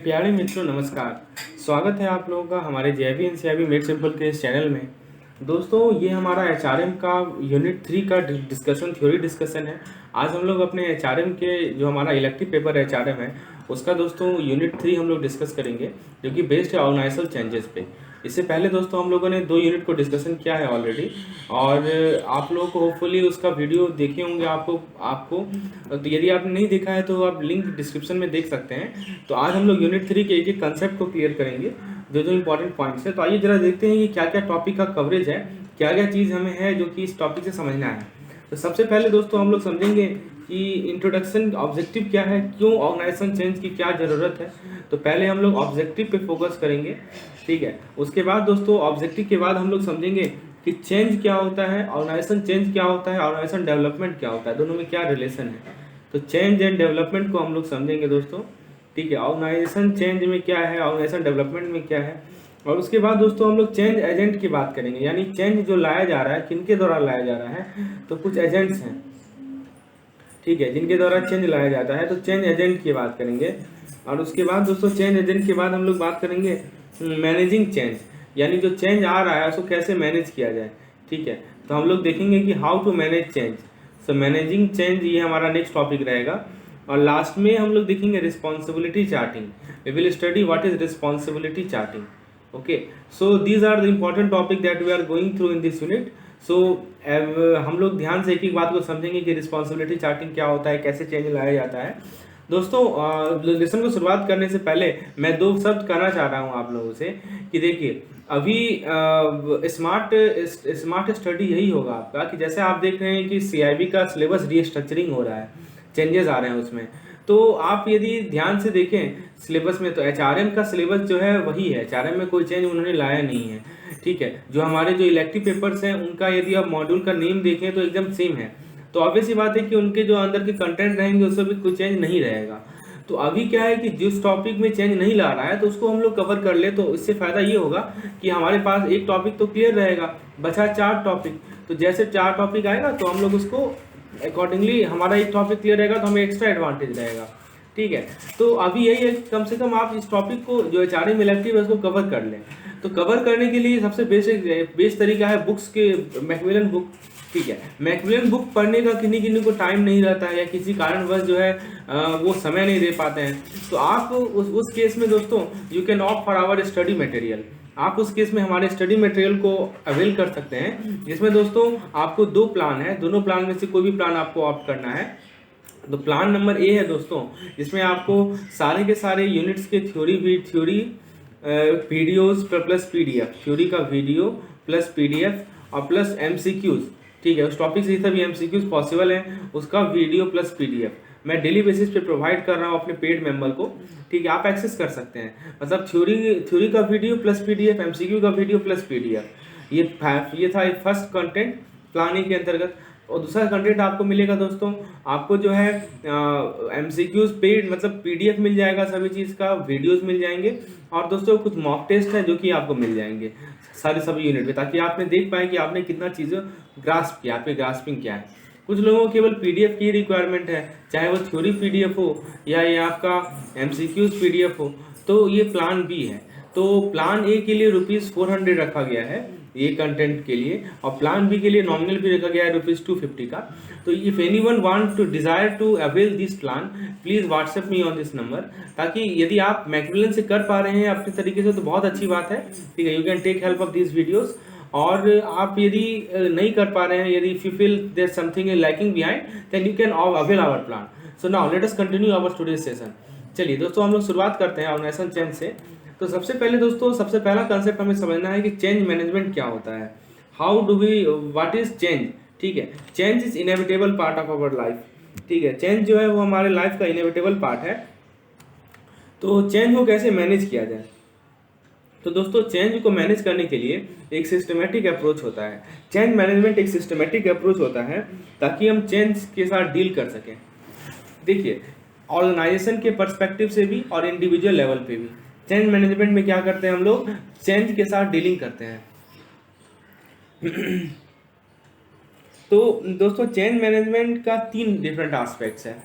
प्यारे मित्रों नमस्कार। स्वागत है आप लोगों का हमारे जेबी एनसीईआरटी मेड सिंपल के इस चैनल में। दोस्तों ये हमारा एचआरएम का यूनिट 3 का डिस्कशन थ्योरी डिस्कशन है। आज हम लोग अपने एचआरएम के जो हमारा इलेक्टिव पेपर एचआरएम है उसका दोस्तों यूनिट 3 हम लोग डिस्कस करेंगे, जो कि बेस्ड है ऑर्गेनाइजेशनल चेंजेस पे। इससे पहले दोस्तों हम लोगों ने 2 यूनिट को डिस्कशन किया है ऑलरेडी, और आप लोगों को होपफुली उसका वीडियो देखे होंगे। आपको तो यदि आपने नहीं देखा है तो आप लिंक डिस्क्रिप्शन में देख सकते हैं। तो आज हम लोग यूनिट 3 के एक एक कंसेप्ट को क्लियर करेंगे, जो जो इंपॉर्टेंट पॉइंट्स है। तो आइए जरा देखते हैं कि क्या क्या टॉपिक का कवरेज है, क्या क्या चीज़ हमें है जो कि इस टॉपिक से समझना है। तो सबसे पहले दोस्तों हम लोग समझेंगे कि इंट्रोडक्शन ऑब्जेक्टिव क्या है, क्यों ऑर्गेनाइजेशन चेंज की क्या ज़रूरत है। तो पहले हम लोग ऑब्जेक्टिव पे फोकस करेंगे, ठीक है। उसके बाद दोस्तों ऑब्जेक्टिव के बाद हम लोग समझेंगे कि चेंज क्या होता है, ऑर्गेनाइजेशन चेंज क्या होता है, ऑर्गेनाइजेशन डेवलपमेंट क्या होता है, दोनों में क्या रिलेशन है। तो चेंज एंड डेवलपमेंट को हम लोग समझेंगे दोस्तों, ठीक है। ऑर्गेनाइजेशन चेंज में क्या है, ऑर्गेनाइजेशन डेवलपमेंट में क्या है। और उसके बाद दोस्तों हम लोग चेंज एजेंट की बात करेंगे, यानी चेंज जो लाया जा रहा है किनके द्वारा लाया जा रहा है। तो कुछ एजेंट्स हैं, ठीक है, जिनके द्वारा चेंज लाया जाता है। तो चेंज एजेंट की बात करेंगे। और उसके बाद दोस्तों चेंज एजेंट के बाद हम लोग बात करेंगे मैनेजिंग चेंज, यानी जो चेंज आ रहा है उसको कैसे मैनेज किया जाए, ठीक है। तो हम लोग देखेंगे कि how to manage change. So managing change ये हमारा नेक्स्ट टॉपिक रहेगा। और लास्ट में हम लोग देखेंगे responsibility charting. We will study what is responsibility charting. Okay, so these are the important topic that we are going through in this unit. So हम लोग ध्यान से एक एक बात को समझेंगे कि रिस्पॉन्सिबिलिटी चार्टिंग क्या होता है, कैसे चेंज लाया जाता है। दोस्तों लेसन को शुरुआत करने से पहले मैं 2 शब्द कहना चाह रहा हूँ आप लोगों से कि देखिए अभी स्मार्ट स्टडी यही होगा आपका कि जैसे आप देख रहे हैं कि सीआईबी का सिलेबस रीस्ट्रक्चरिंग हो रहा है, चेंजेस आ रहे हैं उसमें। तो आप यदि ध्यान से देखें सिलेबस में, तो एचआरएम का सिलेबस जो है वही है, एचआरएम में कोई चेंज उन्होंने लाया नहीं है, ठीक है। जो हमारे जो इलेक्टिव पेपर्स हैं उनका यदि आप मॉड्यूल का नेम देखें तो एकदम सेम है। तो ऑब्वियस सी बात है कि उनके जो अंदर के कंटेंट रहेंगे उसमें भी कुछ चेंज नहीं रहेगा। तो अभी क्या है कि जिस टॉपिक में चेंज नहीं ला रहा है तो उसको हम लोग कवर कर ले, तो इससे फ़ायदा ये होगा कि हमारे पास एक टॉपिक तो क्लियर रहेगा, बचा 4 टॉपिक। तो जैसे 4 टॉपिक आएगा तो हम लोग उसको अकॉर्डिंगली, हमारा एक टॉपिक क्लियर रहेगा तो हमें एक्स्ट्रा एडवांटेज रहेगा, ठीक है। तो अभी यही है, कम से कम आप इस टॉपिक को जो एचआरएम इलेक्टिव है उसको कवर कर लें। तो कवर करने के लिए सबसे बेस्ट तरीका है बुक्स के मैकमिलन बुक, ठीक है। मैकमिलन बुक पढ़ने का किन्हीं किन्हीं को टाइम नहीं रहता है या किसी कारणवश जो है वो समय नहीं दे पाते हैं। तो आप उस केस में दोस्तों you can opt for our study material. आप उस केस में हमारे स्टडी मटेरियल को अवेल कर सकते हैं, जिसमें दोस्तों आपको 2 प्लान है, दोनों प्लान में से कोई भी प्लान आपको ऑप्ट करना है। तो प्लान नंबर ए है दोस्तों, जिसमें आपको सारे के सारे यूनिट्स के theory videos plus PDF, theory का वीडियो प्लस पीडीएफ और प्लस एमसीक्यूज, ठीक है। उस टॉपिक से जितना भी एमसीक्यूज पॉसिबल है उसका वीडियो प्लस पीडीएफ मैं डेली बेसिस पे प्रोवाइड कर रहा हूँ अपने पेड मेंबर को, ठीक है। आप एक्सेस कर सकते हैं, मतलब थ्योरी का वीडियो प्लस पीडीएफ, एमसीक्यू का वीडियो प्लस पीडीएफ। ये था फर्स्ट कंटेंट प्लानिंग के अंतर्गत। और दूसरा कंटेंट आपको मिलेगा दोस्तों, आपको जो है एमसीक्यूज पेड मतलब पीडीएफ मिल जाएगा सभी चीज़ का, वीडियोस मिल जाएंगे, और दोस्तों कुछ मॉक टेस्ट है जो कि आपको मिल जाएंगे सभी यूनिट में, ताकि आपने देख पाए कि आपने कितना चीज़ें ग्रास्प किया, आपकी ग्रास्पिंग क्या है। कुछ लोगों को केवल पीडीएफ की रिक्वायरमेंट है, चाहे वो थ्योरी पीडीएफ हो या ये आपका एमसीक्यूज पीडीएफ हो, तो ये प्लान बी है। तो प्लान ए के लिए ₹400 रखा गया है ये कंटेंट के लिए, और प्लान बी के लिए नॉमिनल भी रखा गया है ₹250 का। तो if anyone want to desire to avail this plan, please WhatsApp me on this number. ताकि यदि आप मैकमिलन से कर पा रहे हैं अपने तरीके से तो बहुत अच्छी बात है, ठीक है। You can take help of this videos. और आप यदि नहीं कर पा रहे हैं, यदि if you feel there something is lacking behind, then you can avail our plan. So now let us continue our today's session. चलिए दोस्तों हम लोग शुरुआत करते हैं ऑर्गेनाइजेशन चेंज से। तो सबसे पहले दोस्तों सबसे पहला कंसेप्ट हमें समझना है कि चेंज मैनेजमेंट क्या होता है, how do we what is change, ठीक है। Change is inevitable part of our life, ठीक है। चेंज जो है वो हमारे लाइफ का इनएविटेबल पार्ट है। तो चेंज को कैसे मैनेज किया जाए। तो दोस्तों चेंज को मैनेज करने के लिए एक सिस्टमेटिक अप्रोच होता है। चेंज मैनेजमेंट एक सिस्टमेटिक अप्रोच होता है ताकि हम चेंज के साथ डील कर सकें। देखिए ऑर्गेनाइजेशन के पर्सपेक्टिव से भी और इंडिविजुअल लेवल पे भी चेंज मैनेजमेंट में क्या करते हैं हम लोग, चेंज के साथ डीलिंग करते हैं। तो दोस्तों चेंज मैनेजमेंट का 3 डिफरेंट एस्पेक्ट्स है।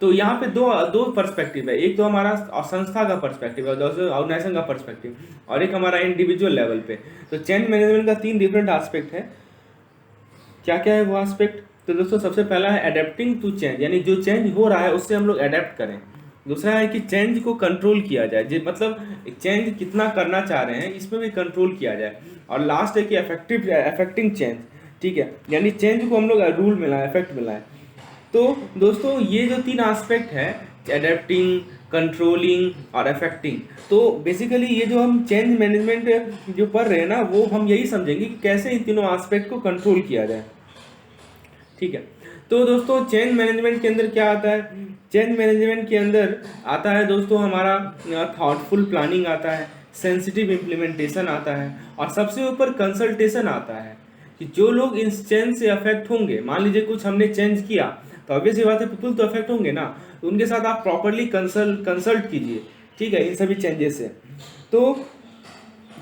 तो यहाँ पे दो दो पर्सपेक्टिव है, एक तो हमारा संस्था का पर्सपेक्टिव है, दूसरा ऑर्गेनाइजेशन का पर्सपेक्टिव, और एक हमारा इंडिविजुअल लेवल पे। तो चेंज मैनेजमेंट का 3 डिफरेंट एस्पेक्ट है। क्या क्या है वो एस्पेक्ट? तो दोस्तों सबसे पहला है अडेप्टिंग टू चेंज, यानी जो चेंज हो रहा है उससे हम लोग अडेप्ट करें। दूसरा है कि चेंज को कंट्रोल किया जाए, मतलब चेंज कितना करना चाह रहे हैं इसमें भी कंट्रोल किया जाए। और लास्ट है कि अफेक्टिंग चेंज, ठीक है, यानी चेंज को हम लोग रूल मिलाएं, इफेक्ट मिलाएं। तो दोस्तों ये जो 3 एस्पेक्ट है, अडेप्टिंग, कंट्रोलिंग और अफेक्टिंग, तो बेसिकली ये जो हम चेंज मैनेजमेंट जो पढ़ रहे हैं ना, वो हम यही समझेंगे कि कैसे इन तीनों एस्पेक्ट को कंट्रोल किया जाए, ठीक है। तो दोस्तों चेंज मैनेजमेंट के अंदर क्या आता है? चेंज मैनेजमेंट के अंदर आता है दोस्तों हमारा थॉटफुल प्लानिंग आता है, सेंसिटिव इम्प्लीमेंटेशन आता है, और सबसे ऊपर कंसल्टेशन आता है कि जो लोग इस चेंज से अफेक्ट होंगे, मान लीजिए कुछ हमने चेंज किया तो ऑब्वियस बात है पीपल तो अफेक्ट होंगे ना, तो उनके साथ आप प्रॉपरली कंसल्ट कीजिए, ठीक है, इन सभी चेंजेस से। तो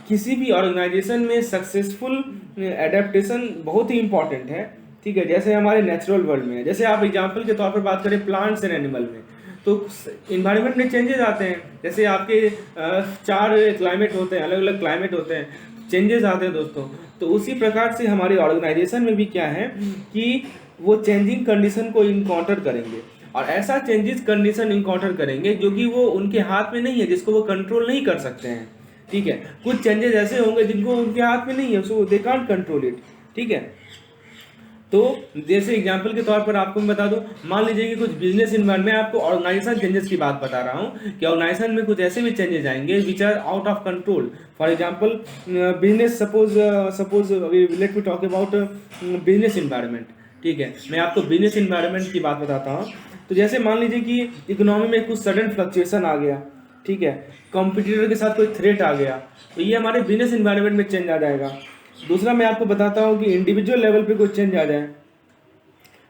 किसी भी ऑर्गेनाइजेशन में सक्सेसफुल एडेप्टेशन बहुत ही इंपॉर्टेंट है, ठीक है। जैसे हमारे नेचुरल वर्ल्ड में, जैसे आप एग्जांपल के तौर पर बात करें प्लांट्स एंड एनिमल में, तो इन्वायरमेंट में चेंजेस आते हैं। जैसे आपके 4 क्लाइमेट होते हैं, अलग अलग क्लाइमेट होते हैं, चेंजेस आते हैं दोस्तों। तो उसी प्रकार से हमारी ऑर्गेनाइजेशन में भी क्या है कि वो चेंजिंग कंडीशन को इनकाउंटर करेंगे, और ऐसा चेंजेस कंडीशन इनकाउंटर करेंगे जो कि वो उनके हाथ में नहीं है, जिसको वो कंट्रोल नहीं कर सकते हैं, ठीक है। कुछ चेंजेस ऐसे होंगे जिनको उनके हाथ में नहीं है, सो दे कांट कंट्रोल इट, ठीक है। तो जैसे एग्जांपल के तौर पर आपको मैं बता दूं, मान लीजिए कि कुछ बिजनेस इन्वायरमेंट में, आपको ऑर्गेनाइजेशन चेंजेस की बात बता रहा हूं कि ऑर्गेनाइजेशन में कुछ ऐसे भी चेंजेस आएंगे which are out of control. For example business, suppose let me talk about business environment, ठीक है। मैं आपको बिजनेस इन्वायरमेंट की बात बताता हूँ। तो जैसे मान लीजिए कि इकोनॉमी में कुछ सडन फ्लक्चुएशन आ गया, ठीक है, कॉम्पिटिटर के साथ कोई थ्रेट आ गया, तो ये हमारे बिजनेस इन्वायरमेंट में चेंज आ जाएगा। दूसरा मैं आपको बताता हूँ कि इंडिविजुअल लेवल पे कोई चेंज आ जाए,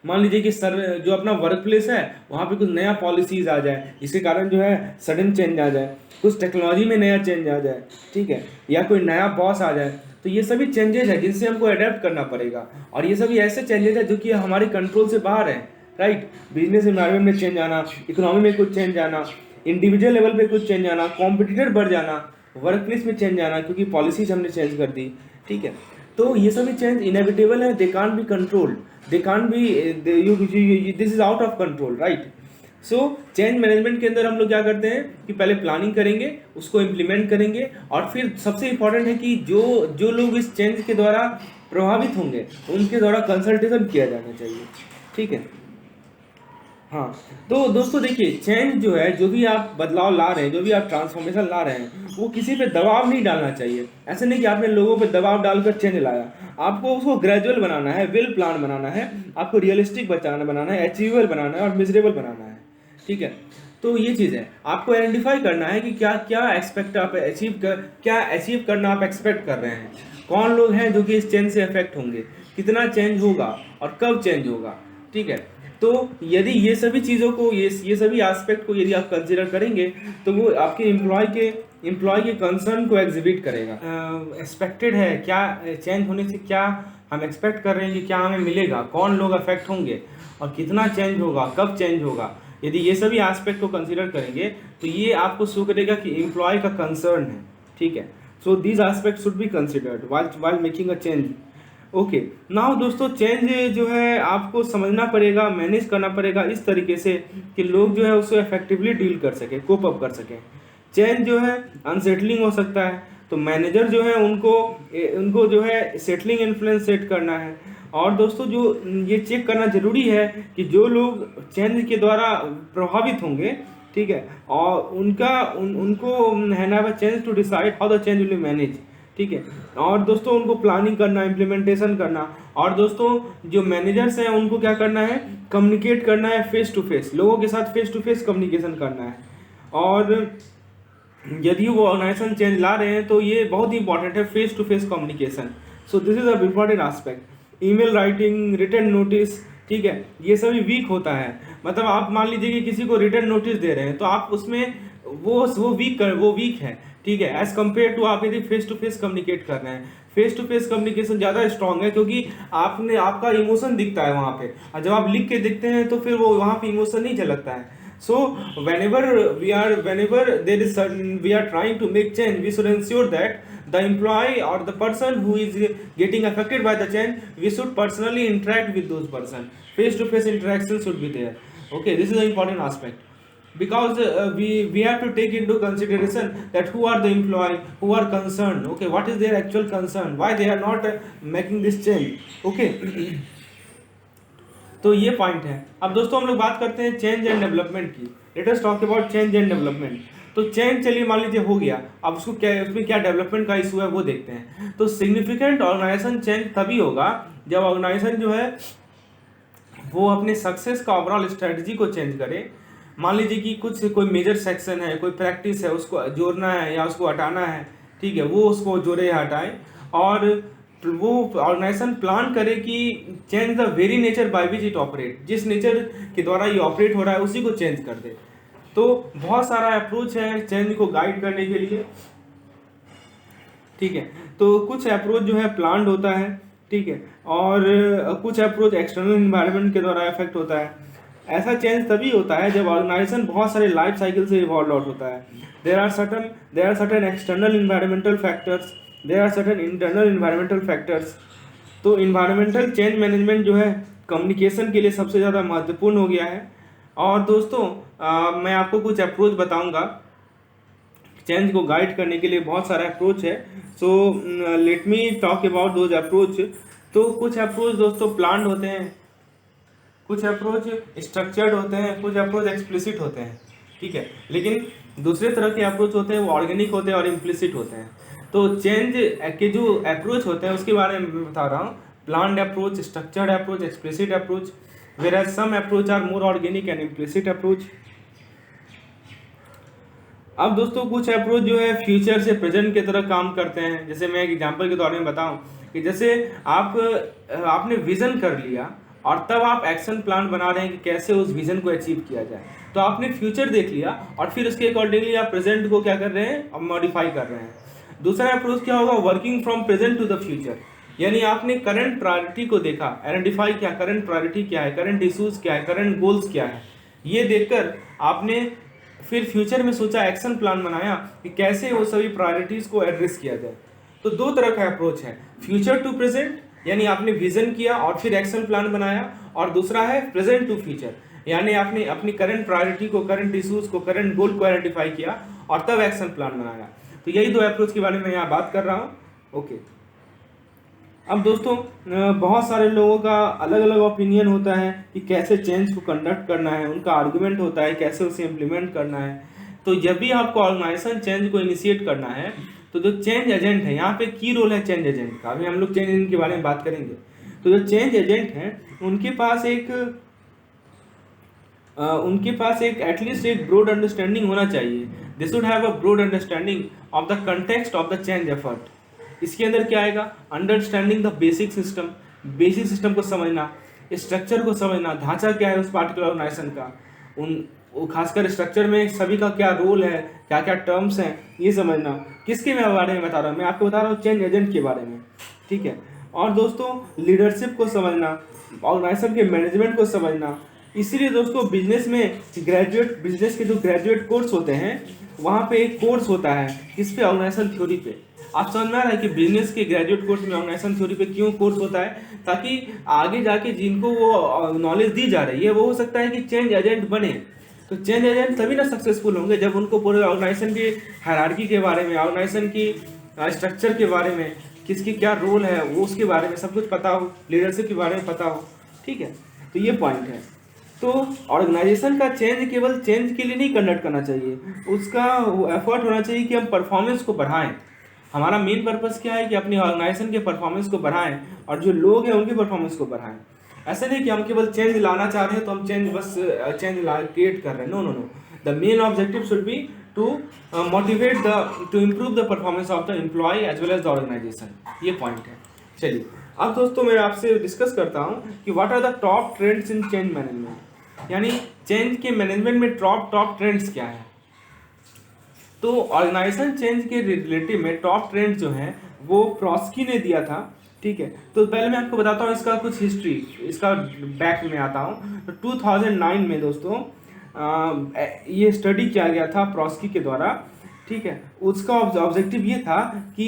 मान लीजिए कि सर जो अपना वर्क प्लेस है वहाँ पे कुछ नया पॉलिसीज आ जाए, इसके कारण जो है सडन चेंज आ जाए, कुछ टेक्नोलॉजी में नया चेंज आ जाए, ठीक है, या कोई नया बॉस आ जाए, तो ये सभी चेंजेस है जिनसे हमको अडेप्ट करना पड़ेगा। और ये सभी ऐसे चेंजेस है जो कि हमारे कंट्रोल से बाहर है, राइट। बिजनेस इन्वायरमेंट में चेंज आना, इकोनॉमी में कुछ चेंज आना, इंडिविजुअल लेवल पे कुछ चेंज आना, कॉम्पिटिटर बढ़ जाना, वर्क प्लेस में चेंज आना क्योंकि पॉलिसीज हमने चेंज कर दी, ठीक है। तो ये सभी चेंज इनएविटेबल है, they can't be controlled, they can't be, this is out of control, right. So change management के अंदर हम लोग क्या करते हैं कि पहले प्लानिंग करेंगे, उसको इम्प्लीमेंट करेंगे, और फिर सबसे इंपॉर्टेंट है कि जो लोग इस चेंज के द्वारा प्रभावित होंगे उनके द्वारा कंसल्टेशन किया जाना चाहिए, ठीक है। हाँ, तो दोस्तों देखिए, चेंज जो है, जो भी आप बदलाव ला रहे हैं, जो भी आप ट्रांसफॉर्मेशन ला रहे हैं, वो किसी पे दबाव नहीं डालना चाहिए। ऐसे नहीं कि आपने लोगों पे दबाव डालकर चेंज लाया, आपको उसको ग्रेजुअल बनाना है, वेल प्लान बनाना है, आपको रियलिस्टिक बनाना है, अचीवेबल बनाना है और मिजरेबल बनाना है, ठीक है। तो ये चीज़ है, आपको आइडेंटिफाई करना है कि क्या क्या एक्सपेक्ट आप क्या अचीव करना आप एक्सपेक्ट कर रहे हैं, कौन लोग हैं जो कि इस चेंज से अफेक्ट होंगे, कितना चेंज होगा और कब चेंज होगा, ठीक है। तो यदि ये सभी चीज़ों को, ये सभी एस्पेक्ट को यदि आप कंसिडर करेंगे तो वो आपके एम्प्लॉय के कंसर्न को एग्जिबिट करेगा। एक्सपेक्टेड है क्या, चेंज होने से क्या हम एक्सपेक्ट कर रहे हैं कि क्या हमें मिलेगा, कौन लोग अफेक्ट होंगे और कितना चेंज होगा, कब चेंज होगा। यदि ये सभी एस्पेक्ट को कंसिडर करेंगे तो ये आपको शो करेगा कि एम्प्लॉय का कंसर्न है, ठीक है। So these aspect should be considered while making a change. Okay, now दोस्तों चेंज जो है आपको समझना पड़ेगा, मैनेज करना पड़ेगा इस तरीके से कि लोग जो है उसको इफेक्टिवली डील कर सके, कोप अप कर सकें। चेंज जो है अनसेटलिंग हो सकता है, तो मैनेजर जो है उनको जो है सेटलिंग इन्फ्लुएंस सेट करना है। और दोस्तों जो ये चेक करना जरूरी है कि जो लोग चेंज के द्वारा प्रभावित होंगे, ठीक है, और उनको have a change to decide how the change will be manage, ठीक है। और दोस्तों उनको प्लानिंग करना, इम्प्लीमेंटेशन करना, और दोस्तों जो मैनेजर्स हैं उनको क्या करना है, कम्युनिकेट करना है फेस टू फेस, लोगों के साथ फेस टू फेस कम्युनिकेशन करना है। और यदि वो ऑर्गेनाइजेशन चेंज ला रहे हैं तो ये बहुत ही इंपॉर्टेंट है, face to face communication. So this is a important aspect. Email writing, return notice, ठीक है, ये सभी वीक होता है। मतलब आप मान लीजिए कि किसी को रिटर्न नोटिस दे रहे हैं तो आप उसमें वो वीक है, ठीक है, एज कम्पेयर टू आप यदि फेस टू फेस कम्युनिकेट कर रहे हैं। फेस टू फेस कम्युनिकेशन ज़्यादा स्ट्रांग है क्योंकि आपका इमोशन दिखता है वहाँ पे, और जब आप लिख के देखते हैं तो फिर वो वहाँ पे इमोशन नहीं झलकता है। So whenever there is certain, we are trying to make change, we should ensure that the employee or the person who is getting affected by the change, we should personally interact with those person. Face to face interaction should be there. Okay, this is an important aspect, because we have to take into consideration that who are the employee who are concerned. Okay, what is their actual concern, why they are not making this change. Okay. तो ये point है। अब दोस्तों हम लोग बात करते हैं चेंज एंड डेवलपमेंट की। Let us talk about change and development. तो चेंज चलिए मान लीजिए हो गया, अब उसको क्या, उसमें क्या डेवलपमेंट का इशू है वो देखते हैं। तो सिग्निफिकेंट ऑर्गेनाइजेशन चेंज तभी होगा जब ऑर्गेनाइजेशन जो है वो अपने सक्सेस का ओवरऑल स्ट्रेटजी को चेंज करे। मान लीजिए कि कोई मेजर सेक्शन है, कोई प्रैक्टिस है, उसको जोड़ना है या उसको हटाना है, ठीक है, वो उसको जोड़े या हटाए, और वो ऑर्गेनाइजेशन प्लान करे कि change the very nature by which it operate, जिस नेचर के द्वारा ये ऑपरेट हो रहा है उसी को चेंज कर दे। तो बहुत सारा अप्रोच है चेंज को गाइड करने के लिए, ठीक है। तो कुछ अप्रोच जो है प्लान्ड होता है, ठीक है, और कुछ अप्रोच एक्सटर्नल इन्वायरमेंट के द्वारा इफेक्ट होता है। ऐसा चेंज तभी होता है जब ऑर्गेनाइजेशन बहुत सारे लाइफ साइकिल से इवॉल्व आउट होता है। There are certain external environmental factors, there are certain internal environmental factors. तो इन्वायरमेंटल चेंज मैनेजमेंट जो है कम्युनिकेशन के लिए सबसे ज़्यादा महत्वपूर्ण हो गया है। और दोस्तों मैं आपको कुछ अप्रोच बताऊंगा चेंज को गाइड करने के लिए, बहुत सारा अप्रोच है। So let me talk about those approach. तो कुछ अप्रोच दोस्तों प्लान्ड होते हैं, कुछ अप्रोच स्ट्रक्चर्ड होते हैं, कुछ अप्रोच एक्सप्लिसिट होते हैं, ठीक है। लेकिन दूसरे तरह के अप्रोच होते हैं वो ऑर्गेनिक होते हैं और इम्प्लिसिट होते हैं। तो चेंज के जो अप्रोच होते हैं उसके बारे में बता रहा हूँ। Planned approach, structured approach, explicit approach, whereas some approach are more organic and implicit approach। अब दोस्तों कुछ अप्रोच जो है फ्यूचर से प्रेजेंट की तरह काम करते हैं। जैसे मैं एक एग्जांपल के तौर में बताऊं कि जैसे आपने विजन कर लिया और तब आप एक्शन प्लान बना रहे हैं कि कैसे उस विजन को अचीव किया जाए। तो आपने फ्यूचर देख लिया और फिर उसके अकॉर्डिंगली आप प्रेजेंट को क्या कर रहे हैं, अब मॉडिफाई कर रहे हैं। दूसरा अप्रोच क्या होगा, working from present to the future, यानी आपने करंट प्रायोरिटी को देखा, आइडेंटिफाई किया करंट प्रायोरिटी क्या है, करंट इश्यूज क्या है, करंट गोल्स क्या है। ये देखकर आपने फिर फ्यूचर में सोचा, एक्शन प्लान बनाया कि कैसे वो सभी प्रायोरिटीज को एड्रेस किया जाए। तो दो तरह का अप्रोच है, फ्यूचर टू प्रेजेंट यानी आपने विजन किया और फिर एक्शन प्लान बनाया, और दूसरा है प्रेजेंट टू फ्यूचर यानी आपने अपनी करंट प्रायोरिटी को, करंट इश्यूज को, करंट गोल को आइडेंटिफाई किया और तब एक्शन प्लान बनाया। तो यही दो अप्रोच के बारे में यहाँ बात कर रहा हूँ। ओके। अब दोस्तों बहुत सारे लोगों का अलग अलग ओपिनियन होता है कि कैसे चेंज को कंडक्ट करना है, उनका आर्गुमेंट होता है कैसे उसे इम्प्लीमेंट करना है। तो जब भी आपको ऑर्गेनाइजेशन चेंज को इनिशिएट करना है तो जो चेंज एजेंट है, यहाँ पे की रोल है चेंज एजेंट का। अभी हम लोग चेंज एजेंट के बारे में बात करेंगे। तो जो चेंज एजेंट हैं उनके पास एक एटलीस्ट एक ब्रॉड अंडरस्टैंडिंग होना चाहिए। They should have a broad understanding of the context of the change effort. इसके अंदर क्या आएगा, understanding the basic system, basic system को समझना, स्ट्रक्चर को समझना, ढांचा क्या है उस पार्टिकुलर ऑर्गेनाइजेशन का, खासकर स्ट्रक्चर में सभी का क्या रोल है, क्या क्या टर्म्स हैं, ये समझना। किसके बारे में बता रहा हूँ मैं आपको, बता रहा हूँ चेंज एजेंट के बारे में, ठीक है। और दोस्तों लीडरशिप को समझना, ऑर्गेनाइजेशन के मैनेजमेंट को समझना। इसीलिए दोस्तों बिजनेस के जो ग्रेजुएट कोर्स होते हैं वहाँ पे एक कोर्स होता है किस पे, ऑर्गेनाइजेशन थ्योरी पे। आप समझ में आ रहा है कि बिजनेस के ग्रेजुएट कोर्स में ऑर्गेनाइजेशन थ्योरी पे क्यों कोर्स होता है, ताकि आगे जाके जिनको वो नॉलेज दी जा रही है वो हो सकता है कि चेंज एजेंट बने। तो चेंज एजेंट तभी ना सक्सेसफुल होंगे जब उनको पूरे ऑर्गेनाइजेशन की हायरार्की के बारे में, ऑर्गेनाइजेशन की स्ट्रक्चर के बारे में, किसकी क्या रोल है वो उसके बारे में सब कुछ पता हो, लीडरशिप के बारे में पता हो, ठीक है। तो ये पॉइंट है। तो ऑर्गेनाइजेशन का चेंज केवल चेंज के लिए नहीं कंडक्ट करना चाहिए, उसका एफर्ट होना चाहिए कि हम परफॉर्मेंस को बढ़ाएं। हमारा मेन पर्पस क्या है कि अपनी ऑर्गेनाइजेशन के परफॉर्मेंस को बढ़ाएं और जो लोग हैं उनकी परफॉर्मेंस को बढ़ाएं। ऐसा नहीं कि हम केवल चेंज लाना चाह रहे हैं तो हम चेंज क्रिएट कर रहे हैं। No no no, the main objective should be to motivate to improve the performance of the employ as well as the organisation. ये पॉइंट है। चलिए अब दोस्तों मैं आपसे डिस्कस करता हूँ कि what are the top trends in change management, यानी चेंज के मैनेजमेंट में टॉप ट्रेंड्स क्या है। तो ऑर्गेनाइजेशन चेंज के रिलेटिव में टॉप ट्रेंड जो है वो प्रॉस्की ने दिया था, ठीक है। तो पहले मैं आपको बताता हूँ इसका कुछ हिस्ट्री, इसका बैक में आता हूँ। तो 2009 में दोस्तों ये स्टडी किया गया था प्रॉस्की के द्वारा, ठीक है। उसका ऑब्जेक्टिव ये था कि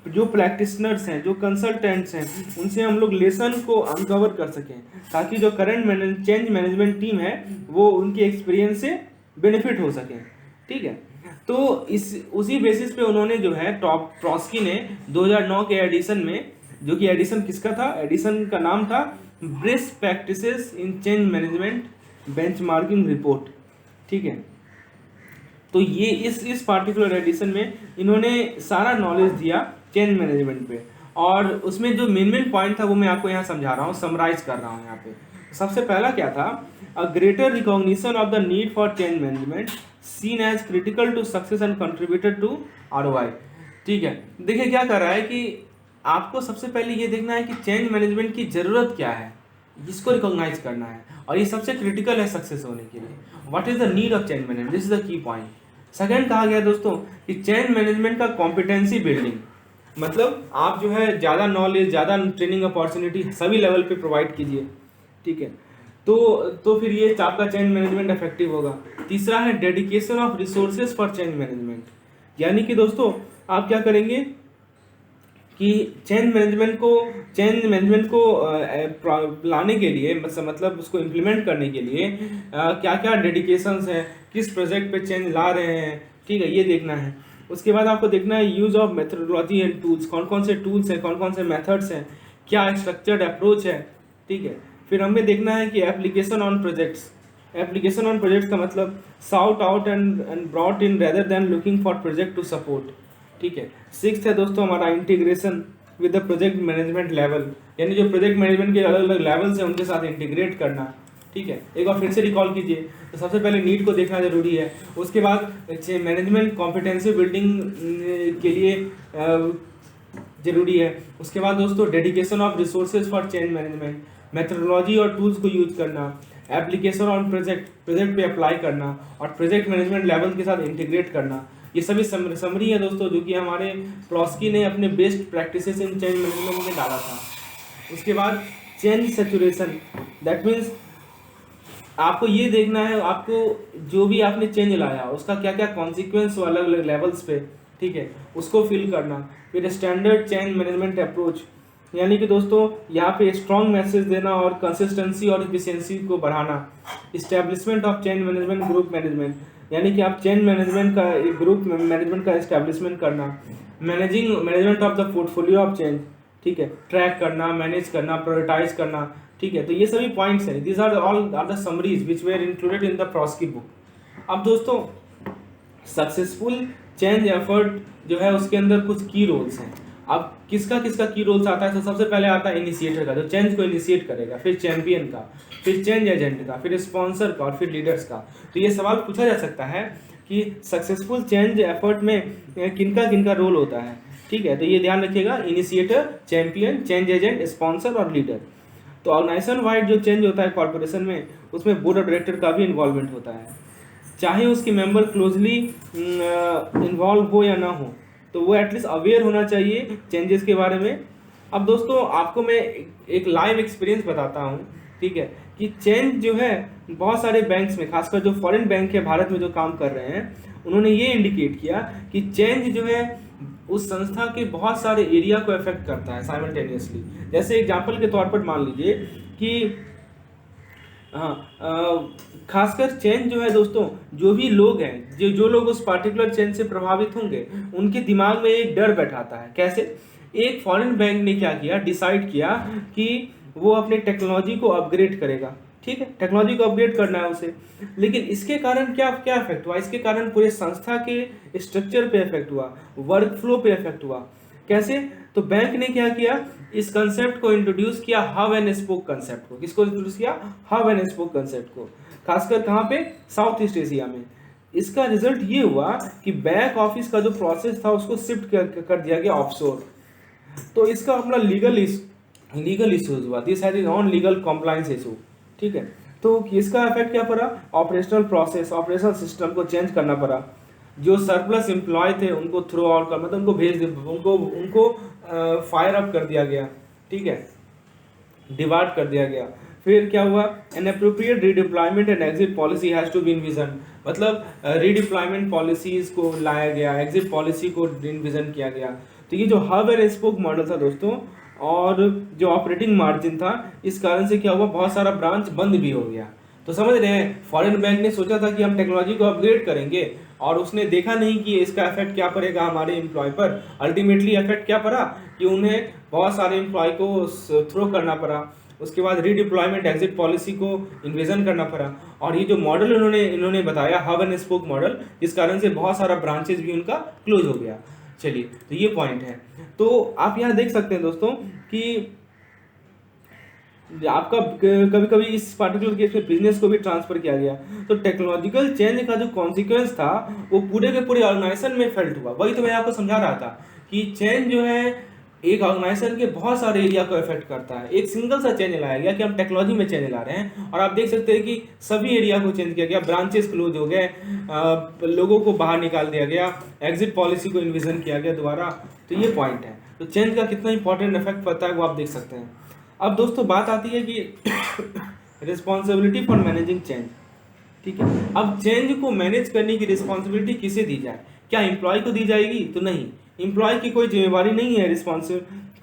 जो प्रैक्टिशनर्स हैं, जो कंसल्टेंट्स हैं, उनसे हम लोग लेसन को अनकवर कर सकें, ताकि जो करंट चेंज मैनेजमेंट टीम है वो उनके एक्सपीरियंस से बेनिफिट हो सके, ठीक है। तो उसी बेसिस पे उन्होंने जो है प्रॉस्की ने 2009 के एडिशन में, जो कि एडिशन किसका था, एडिशन का नाम था बेस्ट प्रैक्टिसेस इन चेंज मैनेजमेंट बेंचमार्किंग रिपोर्ट, ठीक है। तो ये इस पार्टिकुलर एडिशन में इन्होंने सारा नॉलेज दिया चेंज मैनेजमेंट पे, और उसमें जो मेन पॉइंट था वो मैं आपको यहाँ समझा रहा हूँ, समराइज कर रहा हूँ यहाँ पे। सबसे पहला क्या था, a greater recognition of the need for change management seen as critical to success and contributed to ROI, ठीक है। देखिए क्या कर रहा है कि आपको सबसे पहले ये देखना है कि चेंज मैनेजमेंट की ज़रूरत क्या है, इसको रिकॉग्नाइज करना है, और ये सबसे क्रिटिकल है सक्सेस होने के लिए। What is the need of change management, this is the key point. Second कहा गया दोस्तों कि चेंज मैनेजमेंट का कॉम्पिटेंसी बिल्डिंग, मतलब आप जो है ज़्यादा नॉलेज, ज़्यादा ट्रेनिंग अपॉर्चुनिटी सभी लेवल पे प्रोवाइड कीजिए, ठीक है। तो फिर ये आपका चेंज मैनेजमेंट इफेक्टिव होगा। तीसरा है dedication of resources for change management, यानी कि दोस्तों आप क्या करेंगे कि चेंज मैनेजमेंट को लाने के लिए, मतलब उसको इम्प्लीमेंट करने के लिए क्या क्या डेडिकेशंस हैं, किस प्रोजेक्ट पे चेंज ला रहे हैं, ठीक है, ये देखना है। उसके बाद आपको देखना है use of methodology and tools, कौन कौन से टूल्स हैं, कौन कौन से मेथड्स हैं, क्या स्ट्रक्चर्ड अप्रोच है, ठीक है। फिर हमें देखना है कि application on projects, application on projects का मतलब sought out and brought in rather than looking for project to support, ठीक है। सिक्स्थ है दोस्तों हमारा integration with the project management level, यानी जो प्रोजेक्ट मैनेजमेंट के अलग अलग लेवल्स हैं उनके साथ इंटीग्रेट करना, ठीक है। एक बार फिर से रिकॉल कीजिए, तो सबसे पहले नीड को देखना जरूरी है, उसके बाद मैनेजमेंट कॉम्पिटेंसी बिल्डिंग के लिए जरूरी है, उसके बाद दोस्तों dedication of resources for change management, methodology और टूल्स को यूज करना, एप्लीकेशन ऑन प्रोजेक्ट पे अप्लाई करना, और प्रोजेक्ट मैनेजमेंट लेवल के साथ इंटीग्रेट करना। ये सभी समरी है दोस्तों जो कि हमारे प्रॉस्की ने अपने बेस्ट प्रैक्टिसेस इन चेंज मैनेजमेंट में डाला था। उसके बाद चेंज सैचुरेशन, दैट मीन्स आपको ये देखना है, आपको जो भी आपने चेंज लाया उसका क्या क्या कॉन्सिक्वेंस हो अलग अलग लेवल्स पे, ठीक है, उसको फील करना। फिर स्टैंडर्ड चेंज मैनेजमेंट अप्रोच, यानी कि दोस्तों यहाँ पे स्ट्रॉन्ग मैसेज देना और कंसिस्टेंसी और एफिशिएंसी को बढ़ाना। Establishment of change management group management, यानी कि आप चेंज मैनेजमेंट का एक ग्रुप मैनेजमेंट का इस्टेब्लिशमेंट करना। Management of the portfolio of change, ठीक है, ट्रैक करना, मैनेज करना, प्रायोरिटाइज करना, ठीक है। तो ये सभी पॉइंट्स हैं, these are all are the summaries which were included in the Prosci book. अब दोस्तों सक्सेसफुल चेंज एफर्ट जो है उसके अंदर कुछ की रोल्स हैं। अब किसका किसका की रोल्स आता है, तो सबसे पहले आता है इनिशिएटर का, जो चेंज को इनिशिएट करेगा, फिर चैंपियन का, फिर चेंज एजेंट का, फिर स्पॉन्सर का, और फिर लीडर्स का। तो ये सवाल पूछा जा सकता है कि सक्सेसफुल चेंज एफर्ट में किनका किनका रोल होता है, ठीक है। तो ये ध्यान रखिएगा, initiator, champion, change agent, sponsor और लीडर। तो ऑर्गेनाइजेशन वाइड जो चेंज होता है कॉर्पोरेशन में, उसमें बोर्ड ऑफ डायरेक्टर का भी इन्वॉल्वमेंट होता है, चाहे उसके मेंबर क्लोजली इन्वॉल्व हो या ना हो, तो वो एटलीस्ट अवेयर होना चाहिए चेंजेस के बारे में। अब दोस्तों आपको मैं एक लाइव एक्सपीरियंस बताता हूँ, ठीक है, कि चेंज जो है बहुत सारे बैंक्स में, खासकर जो फॉरेन बैंक है भारत में जो काम कर रहे हैं, उन्होंने ये इंडिकेट किया कि चेंज जो है उस संस्था के बहुत सारे एरिया को अफेक्ट करता है साइमल्टेनियसली। जैसे एग्जांपल के तौर पर मान लीजिए कि खासकर चेंज जो है दोस्तों, जो भी लोग हैं, जो लोग उस पार्टिकुलर चेंज से प्रभावित होंगे, उनके दिमाग में एक डर बैठाता है। कैसे? एक फॉरेन बैंक ने क्या किया, डिसाइड किया कि वो अपने टेक्नोलॉजी को अपग्रेड करेगा, ठीक है, टेक्नोलॉजी को अपग्रेड करना है उसे। लेकिन इसके कारण क्या क्या इफेक्ट हुआ, इसके कारण पूरे संस्था के स्ट्रक्चर पे इफेक्ट हुआ, वर्क फ्लो पे इफेक्ट हुआ। कैसे? तो बैंक ने क्या किया, इस कंसेप्ट को इंट्रोड्यूस किया, हब एंड स्पोक कंसेप्ट को। किसको इंट्रोड्यूस किया? हब एंड स्पोक कंसेप्ट को, खासकर कहाँ पे? साउथ ईस्ट एशिया में। इसका रिजल्ट ये हुआ कि बैक ऑफिस का जो प्रोसेस था उसको शिफ्ट कर दिया गया ऑफशोर। तो इसका अपना लीगल इश्यूज हुआ, this has is on legal compliance issue, ठीक है। तो इसका इफेक्ट क्या पड़ा? ऑपरेशनल प्रोसेस, ऑपरेशनल सिस्टम को चेंज करना पड़ा। जो सरप्लस एम्प्लॉय थे उनको थ्रो आउट कर, मतलब उनको भेज दे, उनको फायर अप कर दिया गया, ठीक है, डिवार्ट कर दिया गया। फिर क्या हुआ, an appropriate redeployment and exit policy has to be envision, मतलब रीडिप्लॉयमेंट पॉलिसीज़ को लाया गया, एग्जिट पॉलिसी को इनविजन किया गया। तो ये जो हब एंड स्पोक मॉडल था दोस्तों, और जो ऑपरेटिंग मार्जिन था, इस कारण से क्या हुआ, बहुत सारा ब्रांच बंद भी हो गया। तो समझ रहे हैं, फॉरेन बैंक ने सोचा था कि हम टेक्नोलॉजी को अपग्रेड करेंगे, और उसने देखा नहीं कि इसका इफेक्ट क्या पड़ेगा हमारे एम्प्लॉय पर। अल्टीमेटली इफेक्ट क्या पड़ा कि उन्हें बहुत सारे एम्प्लॉय को थ्रो करना पड़ा, उसके बाद रीडिप्लॉयमेंट एग्जिट पॉलिसी को इन्विजन करना पड़ा। और ये जो मॉडल इन्होंने बताया, हब एंड स्पोक मॉडल, इस कारण से बहुत सारा ब्रांचेज भी उनका क्लोज हो गया। चलिए, तो ये पॉइंट है। तो आप यहाँ देख सकते हैं दोस्तों कि आपका कभी कभी इस पार्टिकुलर केस में बिजनेस को भी ट्रांसफर किया गया। तो टेक्नोलॉजिकल चेंज का जो कॉन्सिक्वेंस था वो पूरे के पूरे ऑर्गेनाइजेशन में फेल्ट हुआ। वही तो मैं आपको समझा रहा था कि चेंज जो है एक ऑर्गेनाइजेशन के बहुत सारे एरिया को इफेक्ट करता है। एक सिंगल सा चेंज लाया गया कि हम टेक्नोलॉजी में चेंज ला रहे हैं, और आप देख सकते हैं कि सभी एरिया को चेंज किया गया, ब्रांचेस क्लोज हो गए, लोगों को बाहर निकाल दिया गया, एग्जिट पॉलिसी को इन्विजन किया गया दोबारा। तो ये पॉइंट है। तो चेंज का कितना इंपॉर्टेंट इफेक्ट पड़ता है वो आप देख सकते हैं। अब दोस्तों बात आती है कि रिस्पॉन्सिबिलिटी फॉर मैनेजिंग चेंज। ठीक है, अब चेंज को मैनेज करने की रिस्पॉन्सिबिलिटी किसे दी जाए? क्या एम्प्लॉय को दी जाएगी? तो नहीं, एम्प्लॉय की कोई जिम्मेवारी नहीं है,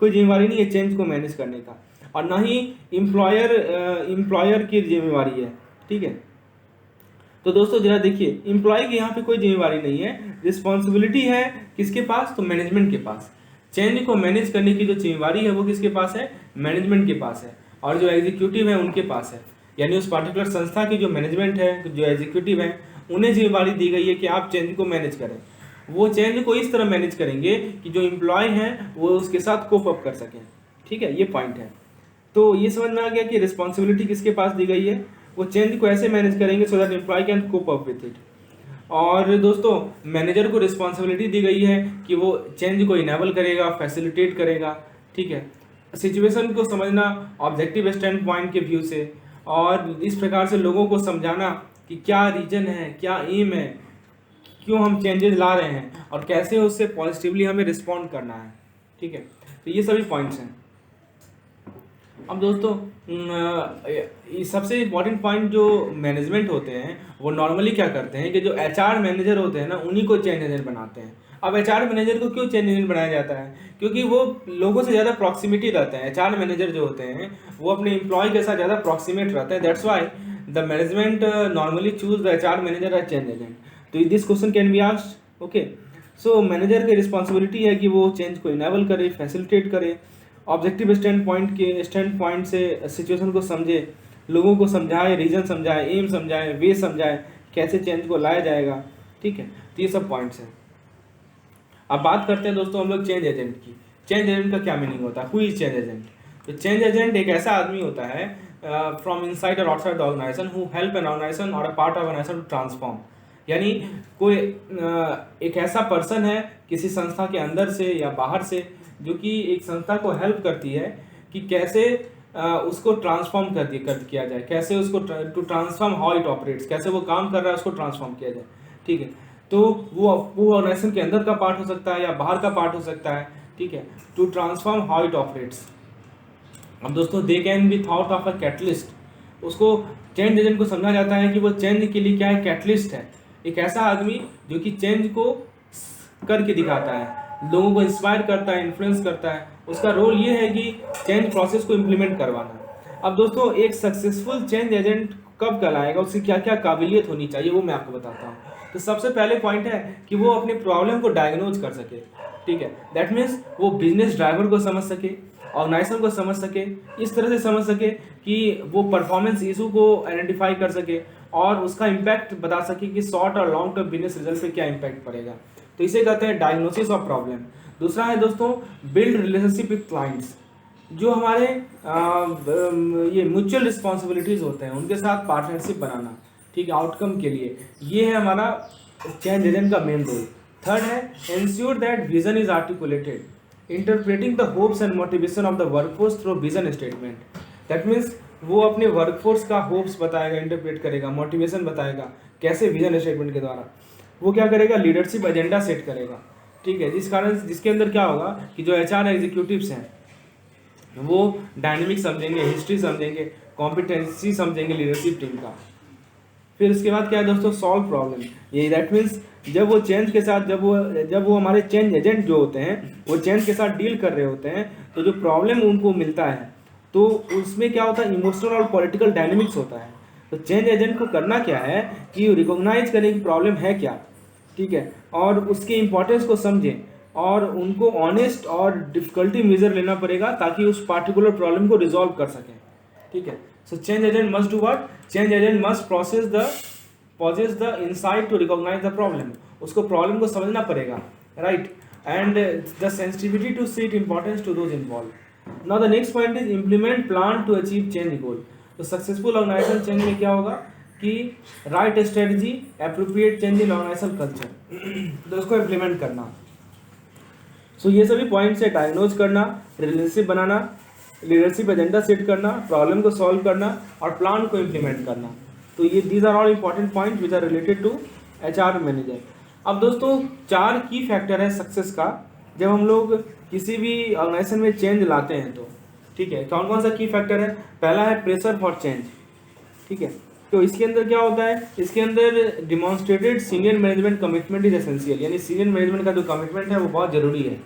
कोई जिम्मेवारी नहीं है चेंज को मैनेज करने का, और ना ही एम्प्लॉयर की जिम्मेवारी है। ठीक है, तो दोस्तों जरा देखिए, एम्प्लॉय की यहाँ पे कोई जिम्मेवारी नहीं है, रिस्पॉन्सिबिलिटी है किसके पास? तो मैनेजमेंट के पास। चेंज को मैनेज करने की जो जिम्मेवारी है वो किसके पास है? मैनेजमेंट के पास है, और जो एग्जीक्यूटिव है उनके पास है। यानी उस पार्टिकुलर संस्था की जो मैनेजमेंट है, जो एग्जीक्यूटिव है, उन्हें जिम्मेवारी दी गई है कि आप चेंज को मैनेज करें। वो चेंज को इस तरह मैनेज करेंगे कि जो एम्प्लॉय हैं वो उसके साथ कोप अप कर सकें। ठीक है, ये पॉइंट है। तो ये समझ में आ गया कि रिस्पॉन्सिबिलिटी किसके पास दी गई है, वो चेंज को ऐसे मैनेज करेंगे so that employ can cope up with it. और दोस्तों मैनेजर को रिस्पॉन्सिबिलिटी दी गई है कि वो चेंज को इनेबल करेगा, फैसिलिटेट करेगा। ठीक है, सिचुएशन को समझना ऑब्जेक्टिव स्टैंड पॉइंट के व्यू से, और इस प्रकार से लोगों को समझाना कि क्या रीजन है, क्या एम है, क्यों हम चेंजेस ला रहे हैं, और कैसे उससे पॉजिटिवली हमें रिस्पॉन्ड करना है। ठीक है, तो ये सभी पॉइंट्स हैं। अब दोस्तों सबसे इम्पॉर्टेंट पॉइंट जो मैनेजमेंट होते हैं वो नॉर्मली क्या करते हैं कि जो एचआर मैनेजर होते हैं ना, उन्हीं को चेंज एजेंट बनाते हैं। अब एचआर मैनेजर को क्यों चेंज एजेंट बनाया जाता है? क्योंकि वो लोगों से ज़्यादा प्रॉक्सिमिटी रहता है। एचआर मैनेजर जो होते हैं वो अपने एम्प्लॉय के साथ ज़्यादा प्रॉक्सिमेट रहता है। That's why the management normally choose the HR manager as change agent. तो this question can be asked. Okay, so manager की रिस्पॉन्सिबिलिटी है कि वो चेंज को इनेबल करे, फैसिलिटेट करे, ऑब्जेक्टिव स्टैंड पॉइंट से सिचुएशन को समझे, लोगों को समझाए, रीजन समझाए, एम समझाए, वे समझाए, कैसे चेंज को लाया जाएगा। ठीक है, तो ये सब पॉइंट्स हैं। अब बात करते हैं दोस्तों हम लोग चेंज एजेंट की। चेंज एजेंट का क्या मीनिंग होता है? Who is change agent? तो चेंज एजेंट एक ऐसा आदमी होता है फ्रॉम इनसाइड और outside the organisation who help an organisation और a part of organisation to transform. यानी कोई एक ऐसा पर्सन है किसी संस्था के अंदर से या बाहर से, जो कि एक संस्था को हेल्प करती है कि कैसे उसको ट्रांसफॉर्म किया जाए, कैसे उसको to transform how it operates, कैसे वो काम कर रहा है उसको ट्रांसफॉर्म किया जाए। ठीक है, तो वो ऑर्गेनाइजेशन के अंदर का पार्ट हो सकता है या बाहर का पार्ट हो सकता है। ठीक है, to transform how it operates. अब दोस्तों they can be thought of a catalyst. उसको चेंज एजेंट को समझा जाता है कि वो चेंज के लिए क्या है? कैटलिस्ट है, एक ऐसा आदमी जो कि चेंज को करके दिखाता है, लोगों को इंस्पायर करता है, इन्फ्लुएंस करता है। उसका रोल ये है कि चेंज प्रोसेस को इम्प्लीमेंट करवाना। अब दोस्तों एक सक्सेसफुल चेंज एजेंट कब कहलाएगा, उसकी क्या क्या काबिलियत होनी चाहिए वो मैं आपको बताता हूँ। तो सबसे पहले पॉइंट है कि वो अपने प्रॉब्लम को डायग्नोज कर सके। ठीक है, दैट मीन्स वो बिजनेस ड्राइवर को समझ सके, ऑर्गेनाइजेशन को समझ सके, इस तरह से समझ सके कि वो परफॉर्मेंस इशू को आइडेंटिफाई कर सके और उसका इम्पैक्ट बता सके कि शॉर्ट और लॉन्ग टर्म बिजनेस रिजल्ट पे क्या इम्पैक्ट पड़ेगा। तो इसे कहते हैं डायग्नोसिस ऑफ प्रॉब्लम। दूसरा है दोस्तों बिल्ड रिलेशनशिप विद क्लाइंट्स। जो हमारे ये म्यूचुअल रिस्पॉन्सिबिलिटीज़ होते हैं उनके साथ पार्टनरशिप बनाना, ठीक है, आउटकम के लिए, ये है हमारा चेंज एजेंट का मेन रोल। थर्ड है ensure that vision is articulated, interpreting the hopes and motivation of the workforce through vision statement. That means वो अपने वर्कफोर्स का होप्स बताएगा, इंटरप्रेट करेगा, मोटिवेशन बताएगा, कैसे विजन स्टेटमेंट के द्वारा। वो क्या करेगा? लीडरशिप एजेंडा सेट करेगा। ठीक है, जिसके अंदर क्या होगा कि जो एचआर एग्जीक्यूटिव्स हैं वो डायनेमिक समझेंगे, हिस्ट्री समझेंगे, कॉम्पिटेंसी समझेंगे लीडरशिप टीम का। फिर उसके बाद क्या है दोस्तों, सॉल्व प्रॉब्लम। ये दैट मीन्स जब वो चेंज के साथ, जब वो हमारे चेंज एजेंट जो होते हैं वो चेंज के साथ डील कर रहे होते हैं, तो जो प्रॉब्लम उनको मिलता है तो उसमें क्या होता है, इमोशनल और पॉलिटिकल डायनेमिक्स होता है। तो चेंज एजेंट को करना क्या है कि रिकॉग्नाइज करें कि प्रॉब्लम है क्या, ठीक है, और उसके इम्पोर्टेंस को समझें, और उनको ऑनेस्ट और डिफिकल्टी मेजर लेना पड़ेगा ताकि उस पार्टिकुलर प्रॉब्लम को रिजॉल्व कर सकें, ठीक है। So change agent must do what, change agent must possess the insight to recognize the problem, उसको प्रॉब्लम को समझना पड़ेगा, right, and the sensitivity to see importance to those involved. Now the next point is implement plan to achieve change goal. तो successful organization change में क्या होगा कि right strategy, appropriate change in organization culture, तो उसको implement करना। सो ये सभी पॉइंट्स है, डायग्नोज करना, रिलेशनशिप बनाना, लीडरशिप एजेंडा सेट करना, प्रॉब्लम को सॉल्व करना और प्लान को इम्प्लीमेंट करना। तो ये these are all important point which are related to HR manager. अब दोस्तों 4 की फैक्टर है सक्सेस का जब हम लोग किसी भी ऑर्गेनाइजेशन में चेंज लाते हैं तो, ठीक है। कौन कौन सा की फैक्टर है, पहला है प्रेशर फॉर चेंज, ठीक है। तो इसके अंदर क्या होता है, इसके अंदर demonstrated senior management commitment is essential, यानी सीनियर मैनेजमेंट का जो कमिटमेंट है वो बहुत जरूरी है।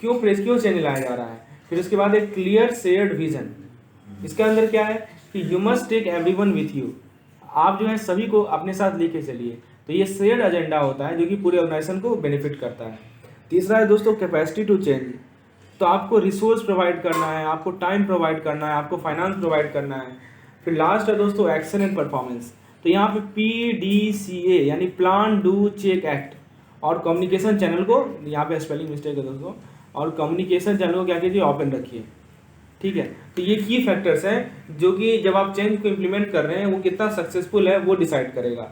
क्यों चेंज लाया जा रहा है। फिर उसके बाद एक क्लियर शेयर्ड विजन, इसके अंदर क्या है कि you must take everyone with you, आप जो है सभी को अपने साथ लेके चलिए। तो ये शेयर्ड एजेंडा होता है जो कि पूरे ऑर्गेनाइजेशन को बेनिफिट करता है। तीसरा है दोस्तों कैपेसिटी टू चेंज, तो आपको रिसोर्स प्रोवाइड करना है, आपको टाइम प्रोवाइड करना है, आपको फाइनेंस प्रोवाइड करना है। फिर लास्ट है दोस्तों एक्शन एंड परफॉर्मेंस, तो यहाँ पे PDCA यानी प्लान डू चेक एक्ट, और कम्युनिकेशन चैनल को, यहाँ पे स्पेलिंग मिस्टेक है दोस्तों, और कम्युनिकेशन चैनल को क्या कीजिए, ओपन रखिए, ठीक है। तो ये की फैक्टर्स हैं जो कि जब आप चेंज को इम्प्लीमेंट कर रहे हैं वो कितना सक्सेसफुल है वो डिसाइड करेगा।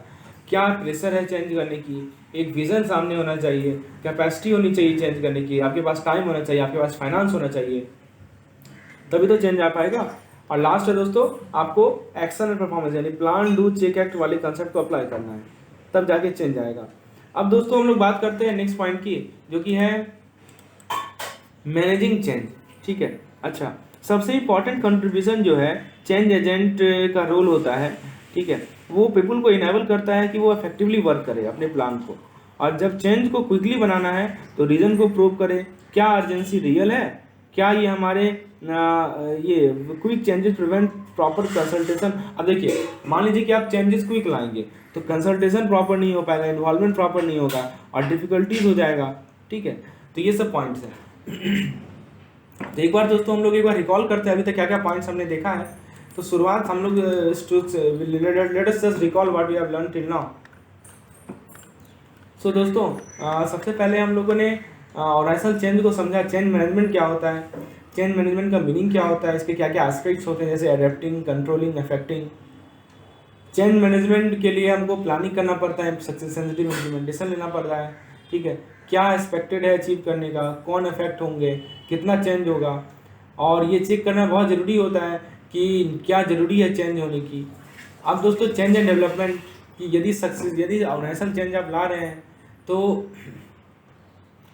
क्या प्रेशर है चेंज करने की, एक विजन सामने होना चाहिए, कैपेसिटी होनी चाहिए चेंज करने की, आपके पास टाइम होना चाहिए, आपके पास फाइनेंस होना चाहिए, तभी तो चेंज आ पाएगा। और लास्ट है दोस्तों आपको एक्शन एंड परफॉर्मेंस यानी प्लान डू चेक एक्ट वाले कंसेप्ट को अप्लाई करना है, तब जाके चेंज आएगा। अब दोस्तों हम लोग बात करते हैं नेक्स्ट पॉइंट की, जो कि है मैनेजिंग चेंज, ठीक है। अच्छा, सबसे इम्पॉर्टेंट कंट्रीब्यूशन जो है चेंज एजेंट का रोल होता है, ठीक है, वो पीपल को इनेबल करता है कि वो इफेक्टिवली वर्क करे अपने प्लान को, और जब चेंज को क्विकली बनाना है तो रीजन को प्रूव करे, क्या अर्जेंसी रियल है, क्या ये हमारे ये quick changes prevent proper consultation. अब देखिए मान लीजिए कि आप चेंजेस क्विक लाएंगे तो कंसल्टेशन प्रॉपर नहीं हो पाएगा, इन्वॉल्वमेंट प्रॉपर नहीं होगा और डिफिकल्टीज हो जाएगा, ठीक है। तो ये सब पॉइंट्स हैं। तो एक बार दोस्तों हम लोग एक बार रिकॉल करते हैं अभी तक क्या क्या पॉइंट्स हमने देखा है। तो शुरुआत हम लोग let us just recall what we have learn till now. So दोस्तों सबसे पहले हम लोगों ने ऑर्गेनाइजेशनल चेंज को समझा, चेंज मैनेजमेंट क्या होता है, चेंज मैनेजमेंट का मीनिंग क्या होता है, इसके क्या क्या एस्पेक्ट्स होते हैं जैसे adapting, controlling, affecting. Change management के लिए हमको प्लानिंग करना पड़ता है, सक्सेस सेंसिटिव इम्प्लीमेंटेशन लेना पड़ रहा है, ठीक है, क्या एक्सपेक्टेड है अचीव करने का, कौन इफेक्ट होंगे, कितना चेंज होगा, और ये चेक करना बहुत ज़रूरी होता है कि क्या ज़रूरी है चेंज होने की। अब दोस्तों चेंज एंड डेवलपमेंट की यदि ऑर्गेनाइजेशन चेंज आप ला रहे हैं तो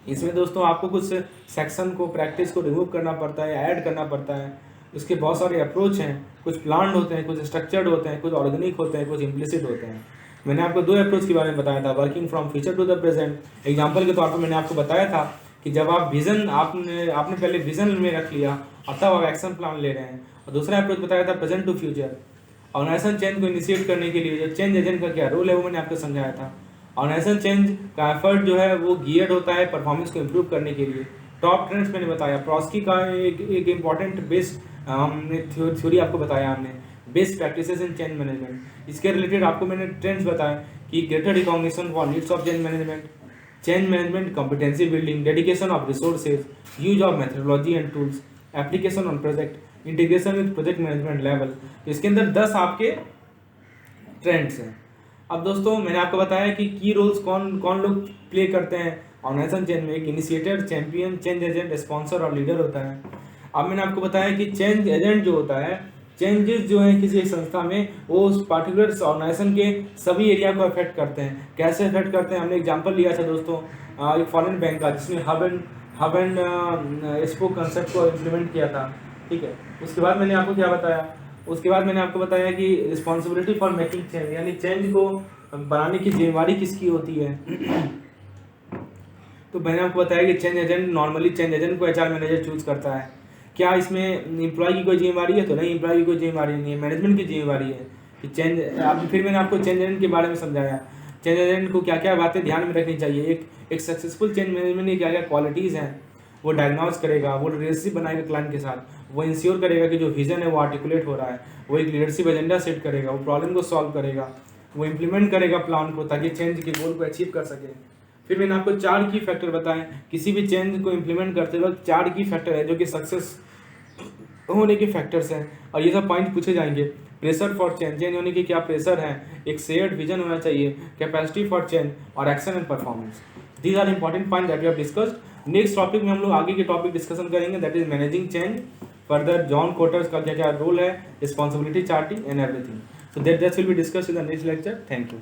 इसमें दोस्तों आपको कुछ सेक्शन को, प्रैक्टिस को रिमूव करना पड़ता है, ऐड करना पड़ता है। उसके बहुत सारे अप्रोच हैं, कुछ प्लान्ड होते हैं, कुछ स्ट्रक्चर्ड होते हैं, कुछ ऑर्गेनिक होते हैं, कुछ इम्प्लिसिट होते हैं। मैंने आपको 2 अप्रोच के बारे में बताया था, working from future to the present. Example के तौर पर मैंने आपको बताया था कि जब आप विजन आपने पहले विजन में रख लिया और तब आप एक्शन प्लान ले रहे हैं। और दूसरा अप्रोच बताया था present to future, organization change को इनिशिएट करने के लिए जो चेंज एजेंट का क्या रोल है वो मैंने आपको समझाया था। ऑर्गेनाइजेशन चेंज का एफर्ट जो है वो गियर्ड होता है परफॉर्मेंस को इम्प्रूव करने के लिए। टॉप ट्रेंड्स मैंने बताया, प्रॉस्की का एक इम्पॉर्टेंट बेस्ट हमने थ्योरी आपको बताया, हमने बेस्ट प्रैक्टिसेस इन चेंज मैनेजमेंट। इसके रिलेटेड आपको मैंने ट्रेंड्स बताए कि greater recognition for needs of change management, competency building, dedication of resources, use of methodology and tools, application on project, integration with project management level. तो इसके अंदर 10 आपके trends हैं। अब दोस्तों मैंने आपको बताया कि की रोल्स कौन कौन लोग प्ले करते हैं ऑर्गेनाइजेशन चेंज में। एक initiator, champion, change agent, sponsor और लीडर होता है। अब मैंने आपको बताया कि चेंज एजेंट जो होता है, चेंजेस जो हैं किसी एक संस्था में वो उस पार्टिकुलर ऑर्गेनाइजेशन के सभी एरिया को अफेक्ट करते हैं। कैसे अफेक्ट करते हैं, हमने एग्जांपल लिया था दोस्तों एक फॉरेन बैंक का जिसमें हब एंड स्पोक कंसेप्ट को इम्प्लीमेंट किया था। ठीक है। उसके बाद मैंने आपको क्या बताया, उसके बाद मैंने आपको बताया कि रिस्पॉन्सिबिलिटी फॉर मेकिंग चेंज, यानी चेंज को बनाने की जिम्मेवारी किसकी होती है। तो मैंने आपको बताया कि change agent, normally change agent को एचआर मैनेजर चूज करता है। क्या इसमें एम्प्लॉय की कोई जिम्मेवारी है? तो नहीं, एम्प्लॉय की कोई जिम्मेवारी नहीं है, मैनेजमेंट की जिम्मेवारी है कि चेंज। फिर मैंने आपको चेंज एजेंट के बारे में समझाया, चेंज एजेंट को क्या क्या बातें ध्यान में रखनी चाहिए। एक सक्सेसफुल चेंज मैनेजमेंट की क्या क्या क्वालिटीज़ हैं, वो डायग्नोज करेगा, वो रिलेशनशिप बनाएगा क्लाइंट के साथ, वो इंश्योर करेगा कि जो विजन है वो आर्टिकुलेट हो रहा है, वो एक लीडरशिप एजेंडा सेट करेगा, वो प्रॉब्लम को सॉल्व करेगा, वो इम्प्लीमेंट करेगा प्लान को ताकि चेंज के गोल को अचीव कर सके। फिर मैंने आपको 4 की फैक्टर बताए, किसी भी चेंज को इम्प्लीमेंट करते वक्त 4 की फैक्टर है जो कि सक्सेस होने के फैक्टर्स हैं, और ये सब पॉइंट पूछे जाएंगे। प्रेशर फॉर चेंज, चेंज होने की क्या प्रेशर है, एक शेयर्ड विजन होना चाहिए, कैपेसिटी फॉर चेंज, और action and performance. These are important point that we have discussed. Next topic में हम लोग आगे के टॉपिक डिस्कशन करेंगे, that is managing change. Further John Kotter's का क्या क्या रोल है, responsibility charting and everything. So that will be discussed in the next lecture. Thank you.